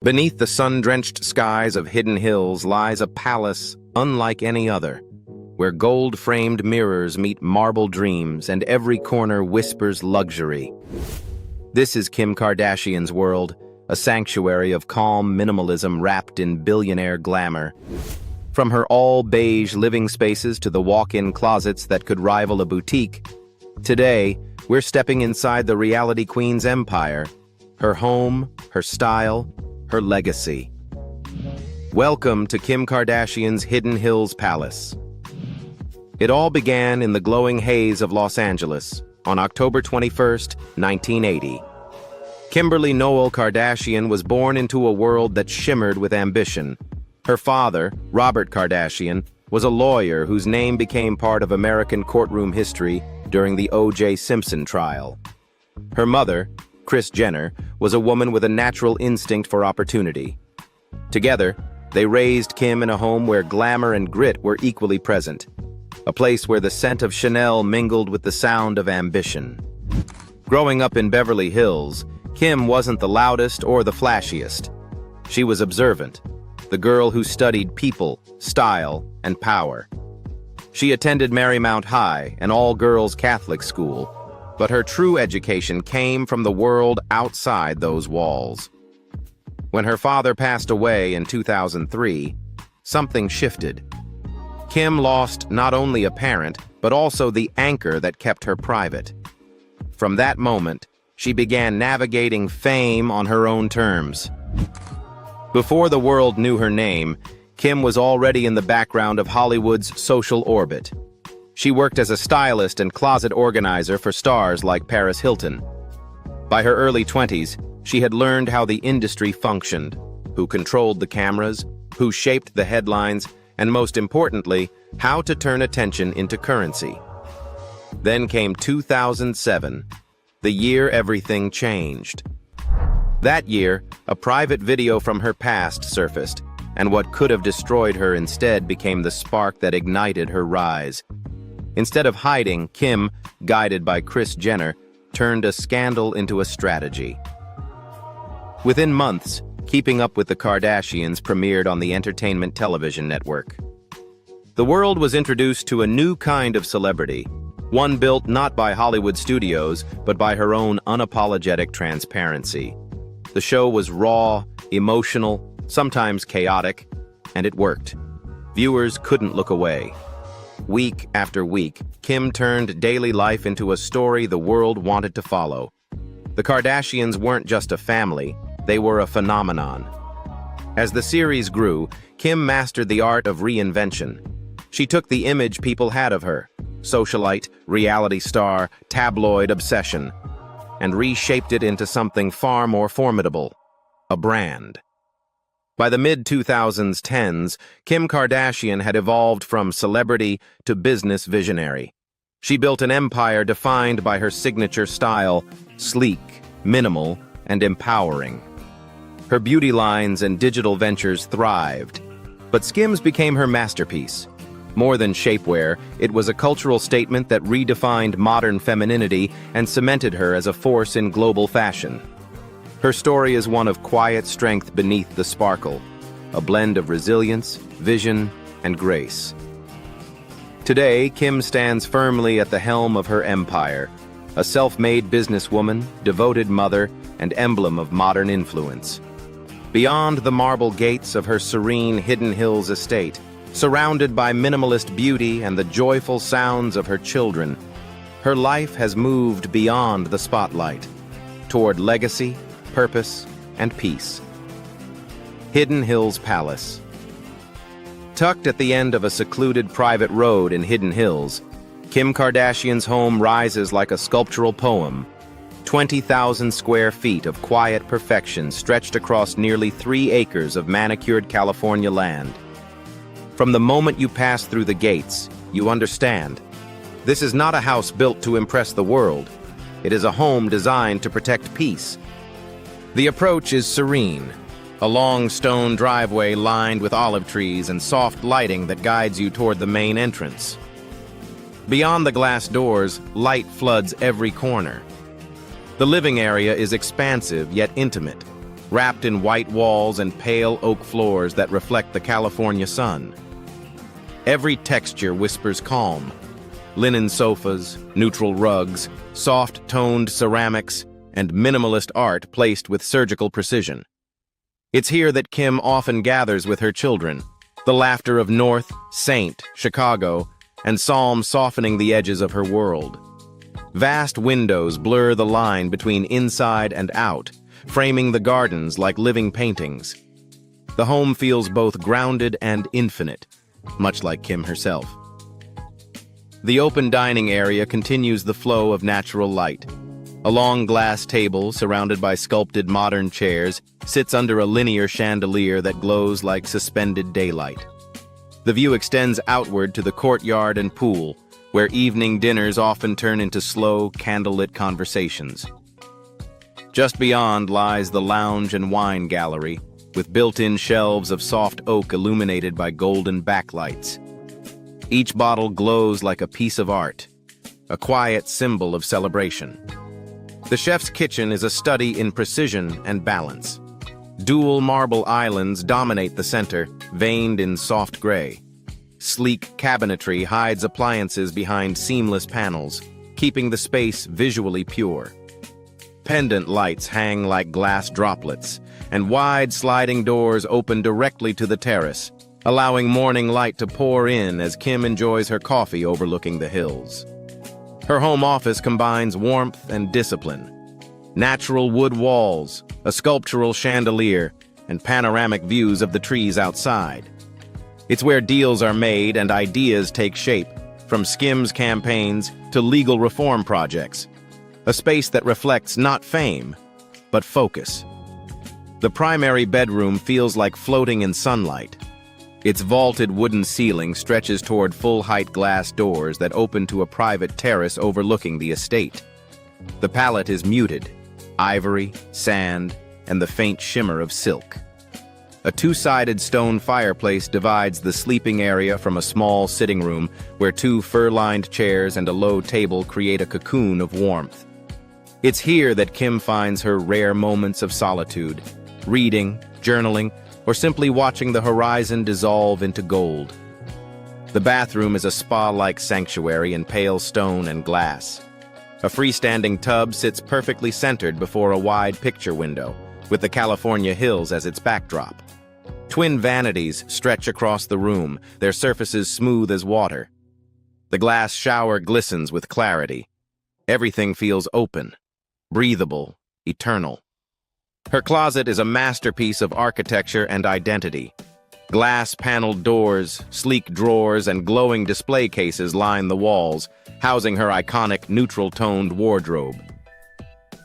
Beneath the sun-drenched skies of Hidden Hills lies a palace unlike any other, where gold-framed mirrors meet marble dreams and every corner whispers luxury. This is Kim Kardashian's world, a sanctuary of calm minimalism wrapped in billionaire glamour. From her all-beige living spaces to the walk-in closets that could rival a boutique, today we're stepping inside the reality queen's empire, her home, her style, her legacy. Welcome to Kim Kardashian's Hidden Hills Palace. It all began in the glowing haze of Los Angeles on October 21st, 1980. Kimberly Noel Kardashian was born into a world that shimmered with ambition. Her father, Robert Kardashian, was a lawyer whose name became part of American courtroom history during the O.J. Simpson trial. Her mother, Kris Jenner, was a woman with a natural instinct for opportunity. Together, they raised Kim in a home where glamour and grit were equally present, a place where the scent of Chanel mingled with the sound of ambition. Growing up in Beverly Hills, Kim wasn't the loudest or the flashiest. She was observant, the girl who studied people, style, and power. She attended Marymount High, an all-girls Catholic school, but her true education came from the world outside those walls. When her father passed away in 2003, something shifted. Kim lost not only a parent, but also the anchor that kept her private. From that moment, she began navigating fame on her own terms. Before the world knew her name, Kim was already in the background of Hollywood's social orbit. She worked as a stylist and closet organizer for stars like Paris Hilton. By her early 20s, she had learned how the industry functioned, who controlled the cameras, who shaped the headlines, and most importantly, how to turn attention into currency. Then came 2007, the year everything changed. That year, a private video from her past surfaced, and what could have destroyed her instead became the spark that ignited her rise. Instead of hiding, Kim, guided by Kris Jenner, turned a scandal into a strategy. Within months, Keeping Up with the Kardashians premiered on the entertainment television network. The world was introduced to a new kind of celebrity, one built not by Hollywood studios, but by her own unapologetic transparency. The show was raw, emotional, sometimes chaotic, and it worked. Viewers couldn't look away. Week after week, Kim turned daily life into a story the world wanted to follow. The Kardashians weren't just a family, they were a phenomenon. As the series grew, Kim mastered the art of reinvention. She took the image people had of her, socialite, reality star, tabloid obsession, and reshaped it into something far more formidable, a brand. By the mid-2010s, Kim Kardashian had evolved from celebrity to business visionary. She built an empire defined by her signature style, sleek, minimal, and empowering. Her beauty lines and digital ventures thrived, but Skims became her masterpiece. More than shapewear, it was a cultural statement that redefined modern femininity and cemented her as a force in global fashion. Her story is one of quiet strength beneath the sparkle, a blend of resilience, vision, and grace. Today, Kim stands firmly at the helm of her empire, a self-made businesswoman, devoted mother, and emblem of modern influence. Beyond the marble gates of her serene Hidden Hills estate, surrounded by minimalist beauty and the joyful sounds of her children, her life has moved beyond the spotlight, toward legacy, purpose, and peace. Hidden Hills Palace. Tucked at the end of a secluded private road in Hidden Hills, Kim Kardashian's home rises like a sculptural poem. 20,000 square feet of quiet perfection stretched across nearly 3 acres of manicured California land. From the moment you pass through the gates, you understand. This is not a house built to impress the world. It is a home designed to protect peace. The approach is serene, a long stone driveway lined with olive trees and soft lighting that guides you toward the main entrance. Beyond the glass doors, light floods every corner. The living area is expansive yet intimate. wrapped in white walls and pale oak floors that reflect the California sun. Every texture whispers calm. Linen sofas, neutral rugs, soft-toned ceramics, and minimalist art placed with surgical precision. It's here that Kim often gathers with her children, the laughter of North, Saint, Chicago, and Psalm softening the edges of her world. Vast windows blur the line between inside and out, framing the gardens like living paintings. The home feels both grounded and infinite, much like Kim herself. The open dining area continues the flow of natural light. A long glass table, surrounded by sculpted modern chairs, sits under a linear chandelier that glows like suspended daylight. The view extends outward to the courtyard and pool, where evening dinners often turn into slow, candlelit conversations. Just beyond lies the lounge and wine gallery, with built-in shelves of soft oak illuminated by golden backlights. Each bottle glows like a piece of art, a quiet symbol of celebration. The chef's kitchen is a study in precision and balance. Dual marble islands dominate the center, veined in soft gray. Sleek cabinetry hides appliances behind seamless panels, keeping the space visually pure. Pendant lights hang like glass droplets, and wide sliding doors open directly to the terrace, allowing morning light to pour in as Kim enjoys her coffee overlooking the hills. Her home office combines warmth and discipline. Natural wood walls, a sculptural chandelier, and panoramic views of the trees outside. It's where deals are made and ideas take shape, from Skims campaigns to legal reform projects. A space that reflects not fame, but focus. The primary bedroom feels like floating in sunlight. Its vaulted wooden ceiling stretches toward full-height glass doors that open to a private terrace overlooking the estate. The palette is muted, ivory, sand, and the faint shimmer of silk. A two-sided stone fireplace divides the sleeping area from a small sitting room where two fur-lined chairs and a low table create a cocoon of warmth. It's here that Kim finds her rare moments of solitude, reading, journaling, or simply watching the horizon dissolve into gold. The bathroom is a spa-like sanctuary in pale stone and glass. A freestanding tub sits perfectly centered before a wide picture window, with the California hills as its backdrop. Twin vanities stretch across the room, their surfaces smooth as water. The glass shower glistens with clarity. Everything feels open, breathable, eternal. Her closet is a masterpiece of architecture and identity. Glass-paneled doors, sleek drawers, and glowing display cases line the walls, housing her iconic neutral-toned wardrobe.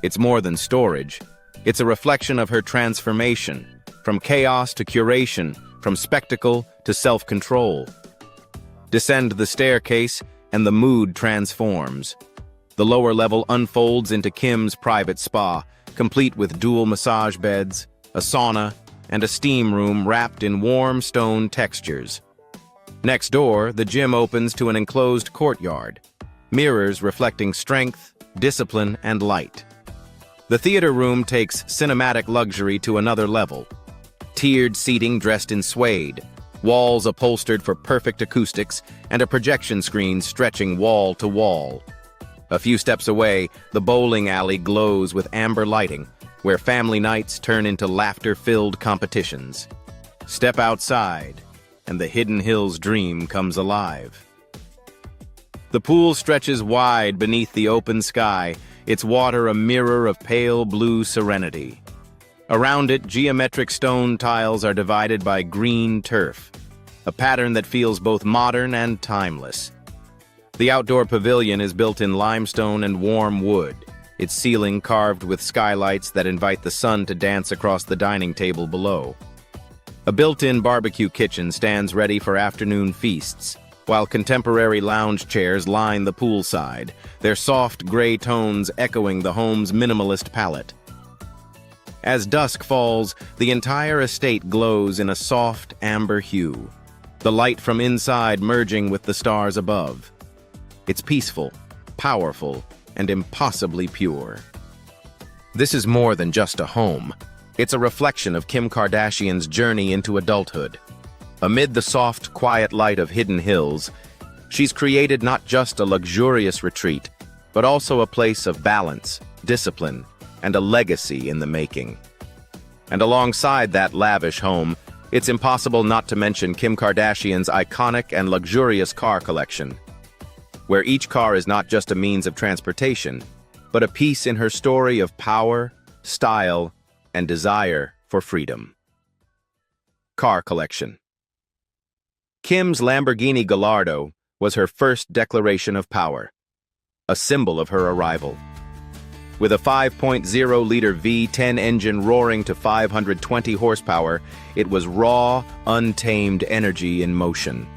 It's more than storage. It's a reflection of her transformation, from chaos to curation, from spectacle to self-control. Descend the staircase, and the mood transforms. The lower level unfolds into Kim's private spa, complete with dual massage beds, a sauna, and a steam room wrapped in warm stone textures. Next door, the gym opens to an enclosed courtyard, mirrors reflecting strength, discipline, and light. The theater room takes cinematic luxury to another level. Tiered seating dressed in suede, walls upholstered for perfect acoustics, and a projection screen stretching wall to wall. A few steps away, the bowling alley glows with amber lighting, where family nights turn into laughter-filled competitions. Step outside, and the Hidden Hills dream comes alive. The pool stretches wide beneath the open sky, its water a mirror of pale blue serenity. Around it, geometric stone tiles are divided by green turf, a pattern that feels both modern and timeless. The outdoor pavilion is built in limestone and warm wood, its ceiling carved with skylights that invite the sun to dance across the dining table below. A built-in barbecue kitchen stands ready for afternoon feasts, while contemporary lounge chairs line the poolside, their soft gray tones echoing the home's minimalist palette. As dusk falls, the entire estate glows in a soft amber hue, the light from inside merging with the stars above. It's peaceful, powerful, and impossibly pure. This is more than just a home. It's a reflection of Kim Kardashian's journey into adulthood. Amid the soft, quiet light of hidden hills, she's created not just a luxurious retreat, but also a place of balance, discipline, and a legacy in the making. And alongside that lavish home, it's impossible not to mention Kim Kardashian's iconic and luxurious car collection, where each car is not just a means of transportation, but a piece in her story of power, style, and desire for freedom. Car collection. Kim's Lamborghini Gallardo was her first declaration of power, a symbol of her arrival. With a 5.0-liter V10 engine roaring to 520 horsepower, it was raw, untamed energy in motion.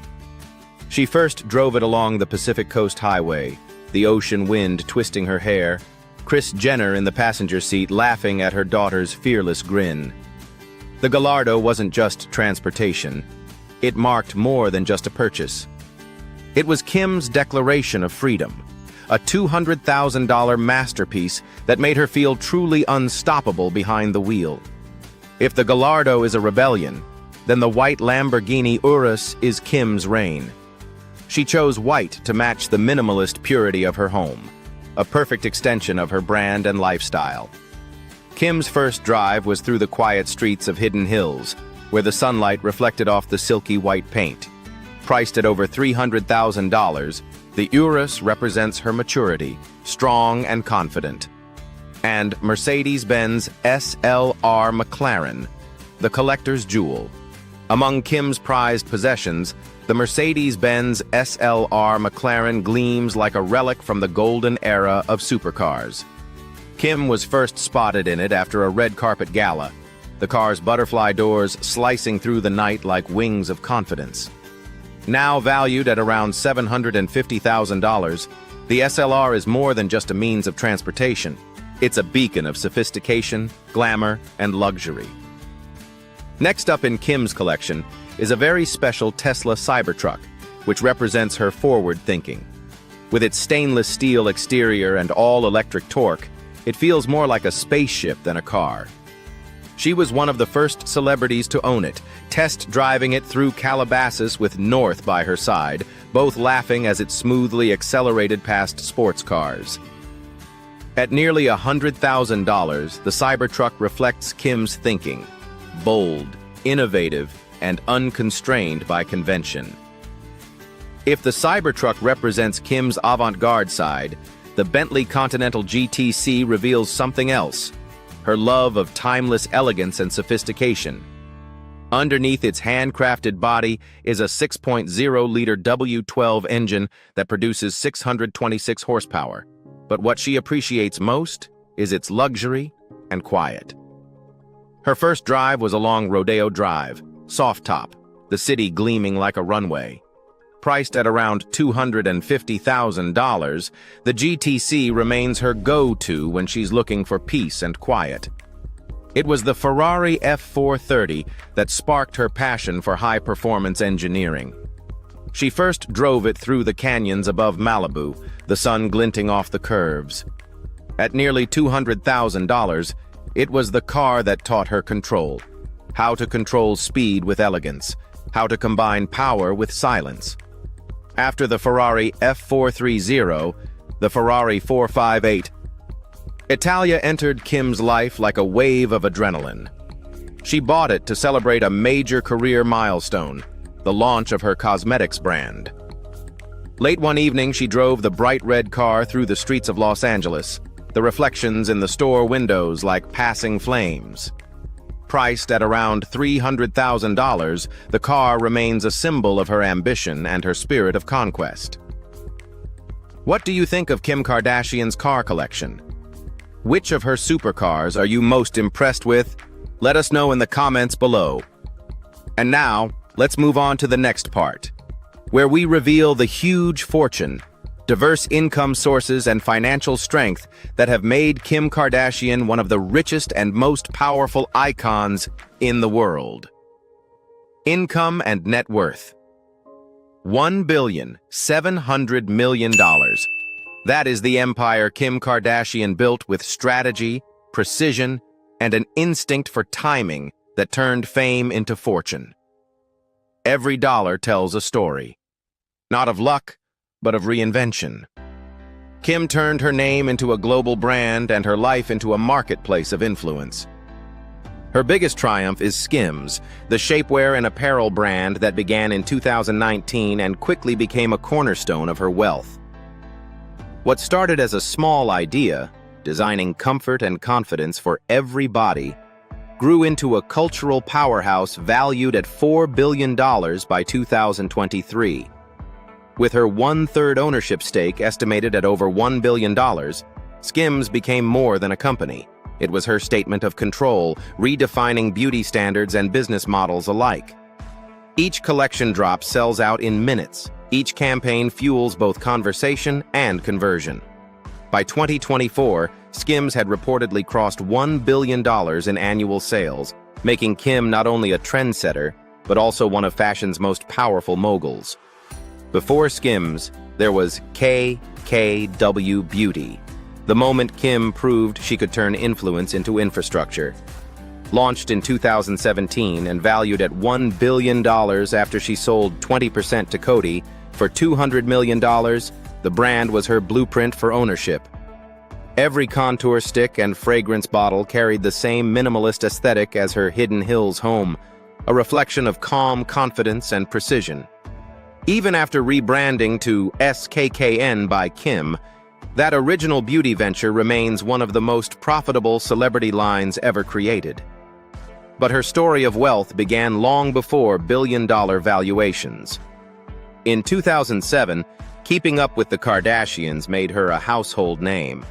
She first drove it along the Pacific Coast Highway, the ocean wind twisting her hair, Kris Jenner in the passenger seat laughing at her daughter's fearless grin. The Gallardo wasn't just transportation. It marked more than just a purchase. It was Kim's declaration of freedom, a $200,000 masterpiece that made her feel truly unstoppable behind the wheel. If the Gallardo is a rebellion, then the white Lamborghini Urus is Kim's reign. She chose white to match the minimalist purity of her home, a perfect extension of her brand and lifestyle. Kim's first drive was through the quiet streets of Hidden Hills, where the sunlight reflected off the silky white paint. Priced at over $300,000, the Urus represents her maturity, strong and confident. And Mercedes-Benz SLR McLaren, the collector's jewel. Among Kim's prized possessions, the Mercedes-Benz SLR McLaren gleams like a relic from the golden era of supercars. Kim was first spotted in it after a red carpet gala, the car's butterfly doors slicing through the night like wings of confidence. Now valued at around $750,000, the SLR is more than just a means of transportation. It's a beacon of sophistication, glamour, and luxury. Next up in Kim's collection is a very special Tesla Cybertruck, which represents her forward thinking. With its stainless steel exterior and all-electric torque, it feels more like a spaceship than a car. She was one of the first celebrities to own it, test-driving it through Calabasas with North by her side, both laughing as it smoothly accelerated past sports cars. At nearly $100,000, the Cybertruck reflects Kim's thinking, bold, innovative, and unconstrained by convention. If the Cybertruck represents Kim's avant-garde side, the Bentley Continental GTC reveals something else: her love of timeless elegance and sophistication. Underneath its handcrafted body is a 6.0-liter W12 engine that produces 626 horsepower. But what she appreciates most is its luxury and quiet. Her first drive was along Rodeo Drive, soft top, the city gleaming like a runway. Priced at around $250,000, the GTC remains her go-to when she's looking for peace and quiet. It was the Ferrari F430 that sparked her passion for high-performance engineering. She first drove it through the canyons above Malibu, the sun glinting off the curves. At nearly $200,000, it was the car that taught her control. How to control speed with elegance, how to combine power with silence. After the Ferrari F430, the Ferrari 458, Italia entered Kim's life like a wave of adrenaline. She bought it to celebrate a major career milestone, the launch of her cosmetics brand. Late one evening, she drove the bright red car through the streets of Los Angeles, the reflections in the store windows like passing flames. Priced at around $300,000, the car remains a symbol of her ambition and her spirit of conquest. What do you think of Kim Kardashian's car collection? Which of her supercars are you most impressed with? Let us know in the comments below. And now, let's move on to the next part, where we reveal the huge fortune, diverse income sources, and financial strength that have made Kim Kardashian one of the richest and most powerful icons in the world. Income and net worth: $1.7 billion. That is the empire Kim Kardashian built with strategy, precision, and an instinct for timing that turned fame into fortune. Every dollar tells a story, not of luck, but of reinvention. Kim turned her name into a global brand and her life into a marketplace of influence. Her biggest triumph is Skims, the shapewear and apparel brand that began in 2019 and quickly became a cornerstone of her wealth. What started as a small idea, designing comfort and confidence for every body, grew into a cultural powerhouse valued at $4 billion by 2023. With her one-third ownership stake estimated at over $1 billion, Skims became more than a company. It was her statement of control, redefining beauty standards and business models alike. Each collection drop sells out in minutes. Each campaign fuels both conversation and conversion. By 2024, Skims had reportedly crossed $1 billion in annual sales, making Kim not only a trendsetter, but also one of fashion's most powerful moguls. Before Skims, there was KKW Beauty, the moment Kim proved she could turn influence into infrastructure. Launched in 2017 and valued at $1 billion after she sold 20% to Coty for $200 million, the brand was her blueprint for ownership. Every contour stick and fragrance bottle carried the same minimalist aesthetic as her Hidden Hills home, a reflection of calm confidence and precision. Even after rebranding to SKKN by Kim, that original beauty venture remains one of the most profitable celebrity lines ever created. But her story of wealth began long before billion-dollar valuations. In 2007, keeping up with the Kardashians made her a household name.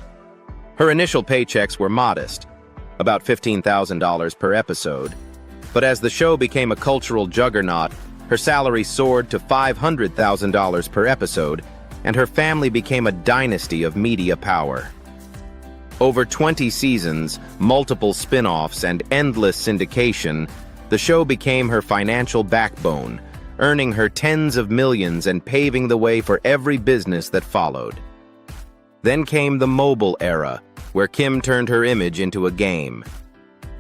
Her initial paychecks were modest, about $15,000 per episode. But as the show became a cultural juggernaut, her salary soared to $500,000 per episode, and her family became a dynasty of media power. Over 20 seasons, multiple spin-offs, and endless syndication, the show became her financial backbone, earning her tens of millions and paving the way for every business that followed. Then came the mobile era, where Kim turned her image into a game.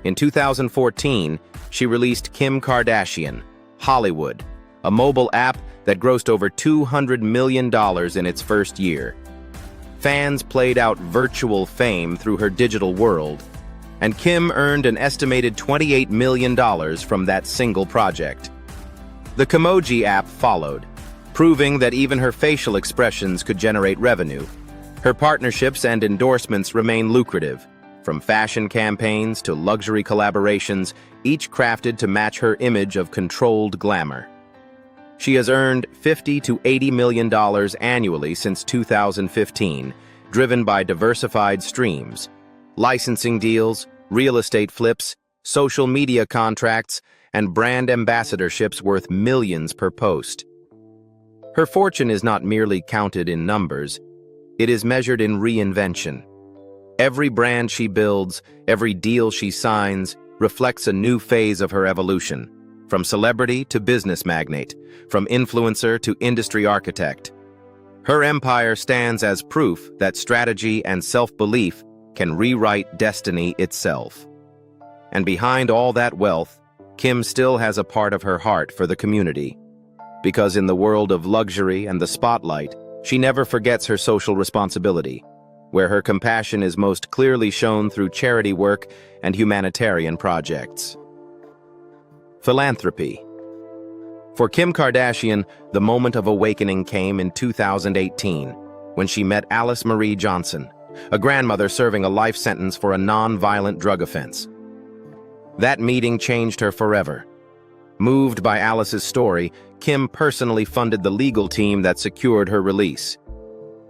In 2014, she released Kim Kardashian, Hollywood, a mobile app that grossed over $200 million in its first year. Fans played out virtual fame through her digital world, and Kim earned an estimated $28 million from that single project. The Kimoji app followed, proving that even her facial expressions could generate revenue. Her partnerships and endorsements remain lucrative, from fashion campaigns to luxury collaborations, each crafted to match her image of controlled glamour. She has earned $50 to $80 million annually since 2015, driven by diversified streams, licensing deals, real estate flips, social media contracts, and brand ambassadorships worth millions per post. Her fortune is not merely counted in numbers, it is measured in reinvention. Every brand she builds, every deal she signs, reflects a new phase of her evolution. From celebrity to business magnate, from influencer to industry architect. Her empire stands as proof that strategy and self-belief can rewrite destiny itself. And behind all that wealth, Kim still has a part of her heart for the community. Because in the world of luxury and the spotlight, she never forgets her social responsibility, where her compassion is most clearly shown through charity work and humanitarian projects. Philanthropy. For Kim Kardashian, the moment of awakening came in 2018, when she met Alice Marie Johnson, a grandmother serving a life sentence for a non-violent drug offense. That meeting changed her forever. Moved by Alice's story, Kim personally funded the legal team that secured her release.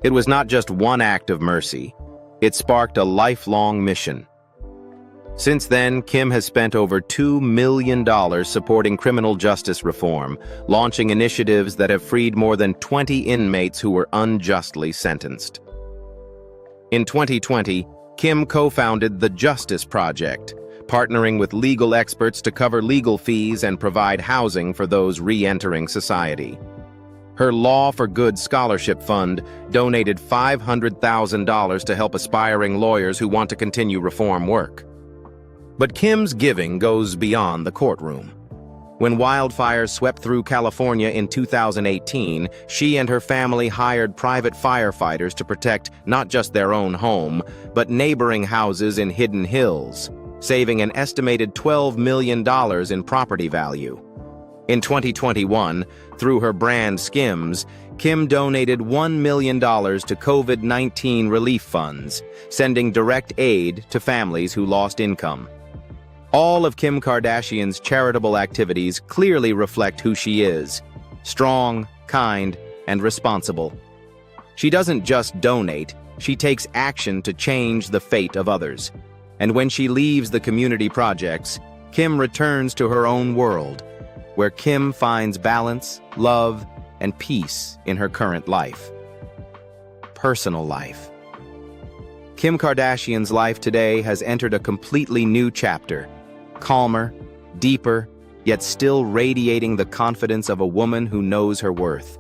It was not just one act of mercy, it sparked a lifelong mission. Since then, Kim has spent over $2 million supporting criminal justice reform, launching initiatives that have freed more than 20 inmates who were unjustly sentenced. In 2020, Kim co-founded the Justice Project, partnering with legal experts to cover legal fees and provide housing for those re-entering society. Her Law for Good Scholarship Fund donated $500,000 to help aspiring lawyers who want to continue reform work. But Kim's giving goes beyond the courtroom. When wildfires swept through California in 2018, she and her family hired private firefighters to protect not just their own home, but neighboring houses in Hidden Hills, saving an estimated $12 million in property value. In 2021, through her brand Skims, Kim donated $1 million to COVID-19 relief funds, sending direct aid to families who lost income. All of Kim Kardashian's charitable activities clearly reflect who she is: strong, kind, and responsible. She doesn't just donate, she takes action to change the fate of others. And when she leaves the community projects, Kim returns to her own world, where Kim finds balance, love, and peace in her current life. Personal life. Kim Kardashian's life today has entered a completely new chapter. Calmer, deeper, yet still radiating the confidence of a woman who knows her worth.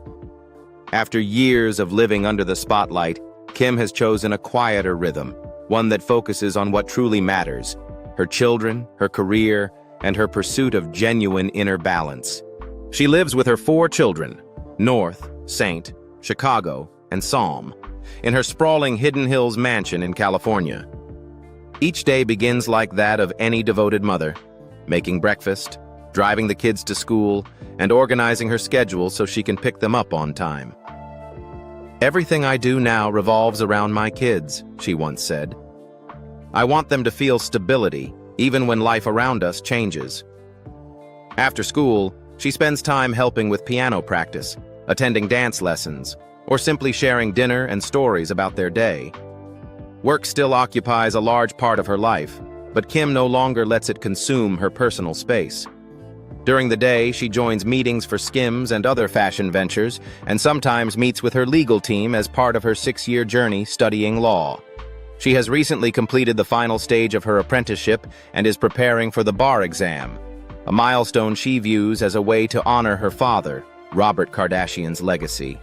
After years of living under the spotlight, Kim has chosen a quieter rhythm, one that focuses on what truly matters: her children, her career, and her pursuit of genuine inner balance. She lives with her 4 children, North, Saint, Chicago, and Psalm, in her sprawling Hidden Hills mansion in California. Each day begins like that of any devoted mother, making breakfast, driving the kids to school, and organizing her schedule so she can pick them up on time. "Everything I do now revolves around my kids," she once said. "I want them to feel stability, even when life around us changes." After school, she spends time helping with piano practice, attending dance lessons, or simply sharing dinner and stories about their day. Work still occupies a large part of her life, but Kim no longer lets it consume her personal space. During the day, she joins meetings for Skims and other fashion ventures, and sometimes meets with her legal team as part of her 6-year journey studying law. She has recently completed the final stage of her apprenticeship and is preparing for the bar exam, a milestone she views as a way to honor her father, Robert Kardashian's legacy.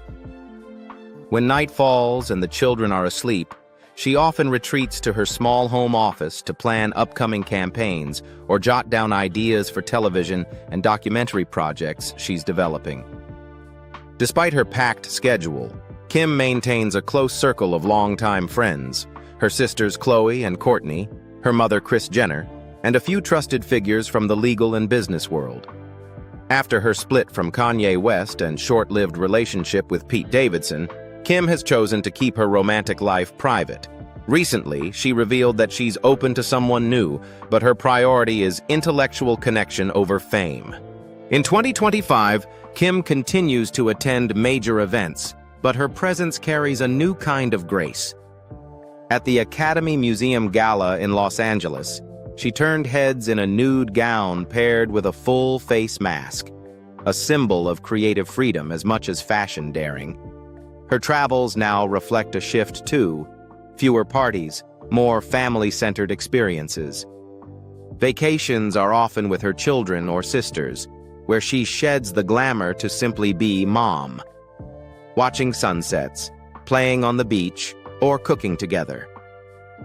When night falls and the children are asleep, she often retreats to her small home office to plan upcoming campaigns or jot down ideas for television and documentary projects she's developing. Despite her packed schedule, Kim maintains a close circle of longtime friends: her sisters Khloe and Kourtney, her mother Kris Jenner, and a few trusted figures from the legal and business world. After her split from Kanye West and short-lived relationship with Pete Davidson, Kim has chosen to keep her romantic life private. Recently, she revealed that she's open to someone new, but her priority is intellectual connection over fame. In 2025, Kim continues to attend major events, but her presence carries a new kind of grace. At the Academy Museum Gala in Los Angeles, she turned heads in a nude gown paired with a full face mask, a symbol of creative freedom as much as fashion daring. Her travels now reflect a shift too: fewer parties, more family-centered experiences. Vacations are often with her children or sisters, where she sheds the glamour to simply be mom. Watching sunsets, playing on the beach, or cooking together.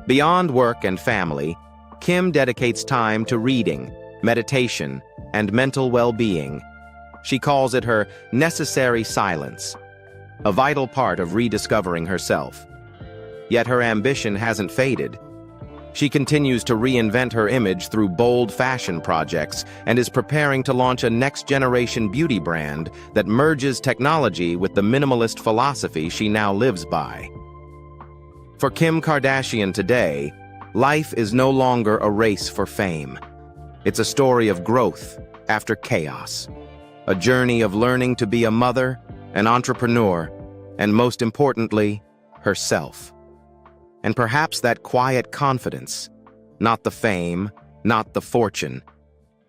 Beyond work and family, Kim dedicates time to reading, meditation, and mental well-being. She calls it her necessary silence, a vital part of rediscovering herself. Yet her ambition hasn't faded. She continues to reinvent her image through bold fashion projects and is preparing to launch a next-generation beauty brand that merges technology with the minimalist philosophy she now lives by. For Kim Kardashian today, life is no longer a race for fame. It's a story of growth after chaos, a journey of learning to be a mother, an entrepreneur, and most importantly, herself. And perhaps that quiet confidence, not the fame, not the fortune,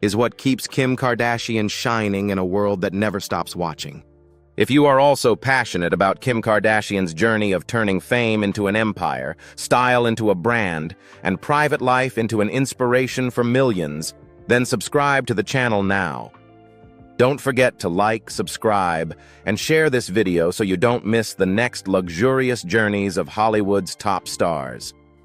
is what keeps Kim Kardashian shining in a world that never stops watching. If you are also passionate about Kim Kardashian's journey of turning fame into an empire, style into a brand, and private life into an inspiration for millions, then subscribe to the channel now. Don't forget to like, subscribe, and share this video so you don't miss the next luxurious journeys of Hollywood's top stars.